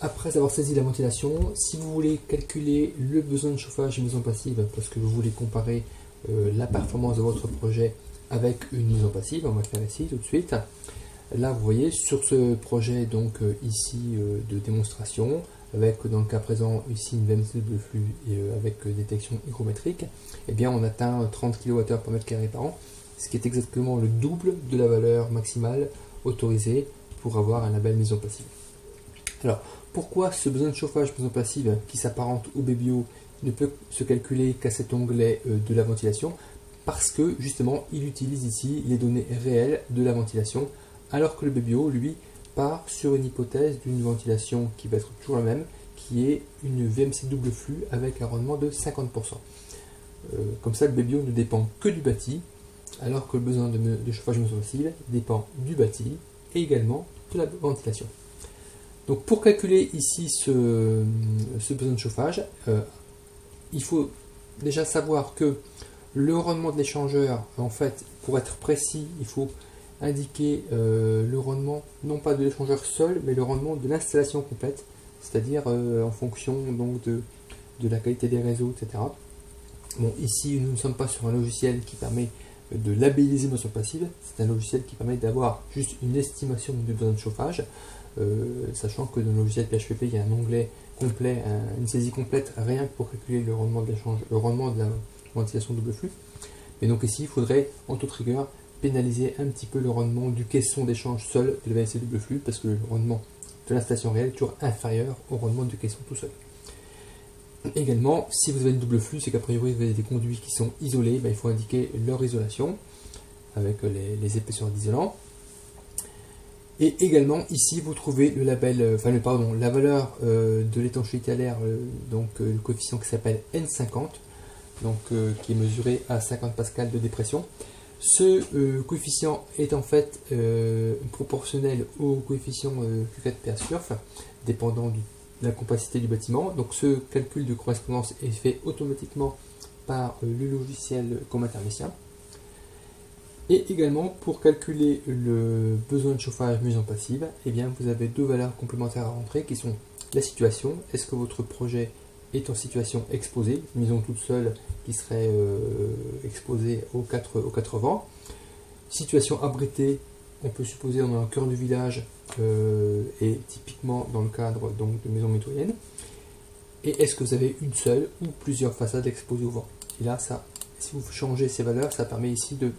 après avoir saisi la ventilation, si vous voulez calculer le besoin de chauffage maison passive, parce que vous voulez comparer la performance de votre projet avec une maison passive, on va le faire ici tout de suite. Là, vous voyez, sur ce projet, donc ici de démonstration, avec dans le cas présent ici une VMC de flux et avec détection hygrométrique, eh bien on atteint 30 kWh par mètre carré par an, ce qui est exactement le double de la valeur maximale autorisée pour avoir un label maison passive. Alors, pourquoi ce besoin de chauffage maison passive qui s'apparente au BBO ne peut se calculer qu'à cet onglet de la ventilation? Parce que justement, il utilise ici les données réelles de la ventilation, alors que le BBO, lui, part sur une hypothèse d'une ventilation qui va être toujours la même, qui est une VMC double flux avec un rendement de 50%. Comme ça, le BBO ne dépend que du bâti, alors que le besoin de chauffage maison passive dépend du bâti et également de la ventilation. Donc pour calculer ici ce besoin de chauffage, il faut déjà savoir que le rendement de l'échangeur, en fait, pour être précis, il faut indiquer le rendement, non pas de l'échangeur seul, mais le rendement de l'installation complète, c'est-à-dire en fonction donc de la qualité des réseaux, etc. Bon, ici, nous ne sommes pas sur un logiciel qui permet de labelliser maison passive, c'est un logiciel qui permet d'avoir juste une estimation du besoin de chauffage, sachant que dans le logiciel PHPP, il y a un onglet complet, une saisie complète, rien que pour calculer le rendement de l'échange, le rendement de la ventilation double flux. Et donc ici, il faudrait, en toute rigueur, pénaliser un petit peu le rendement du caisson d'échange seul de la VMC double flux, parce que le rendement de l'installation réelle est toujours inférieur au rendement du caisson tout seul. Également, si vous avez une double flux, c'est qu'a priori vous avez des conduits qui sont isolés, il faut indiquer leur isolation avec les épaisseurs d'isolant. Et également ici vous trouvez le label, la valeur de l'étanchéité à l'air, donc le coefficient qui s'appelle N50, donc qui est mesuré à 50 pascal de dépression. Ce coefficient est en fait proportionnel au coefficient Q4PA surf, dépendant de la capacité du bâtiment. Donc ce calcul de correspondance est fait automatiquement par le logiciel Comatermicien. Et également, pour calculer le besoin de chauffage maison passive, eh bien, vous avez deux valeurs complémentaires à rentrer qui sont la situation. Est-ce que votre projet est en situation exposée, une maison toute seule qui serait exposée aux quatre vents. Situation abritée, on peut supposer dans le cœur du village et typiquement dans le cadre donc, de maisons mitoyennes. Et est-ce que vous avez une seule ou plusieurs façades exposées au vent? Et là, ça, si vous changez ces valeurs, ça permet ici de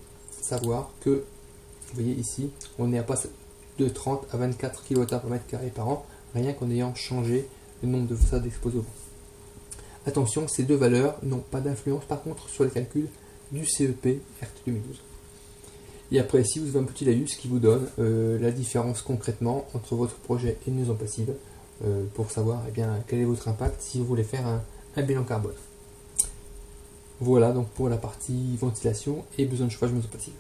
savoir que, vous voyez ici, on est à passer de 30 à 24 kWh par mètre carré par an, rien qu'en ayant changé le nombre de façades exposées au vent. Attention, ces deux valeurs n'ont pas d'influence par contre sur les calculs du CEP RT 2012. Et après ici, vous avez un petit laïus qui vous donne la différence concrètement entre votre projet et une maison passive pour savoir quel est votre impact si vous voulez faire un bilan carbone. Voilà donc pour la partie ventilation et besoin de chauffage maison passive.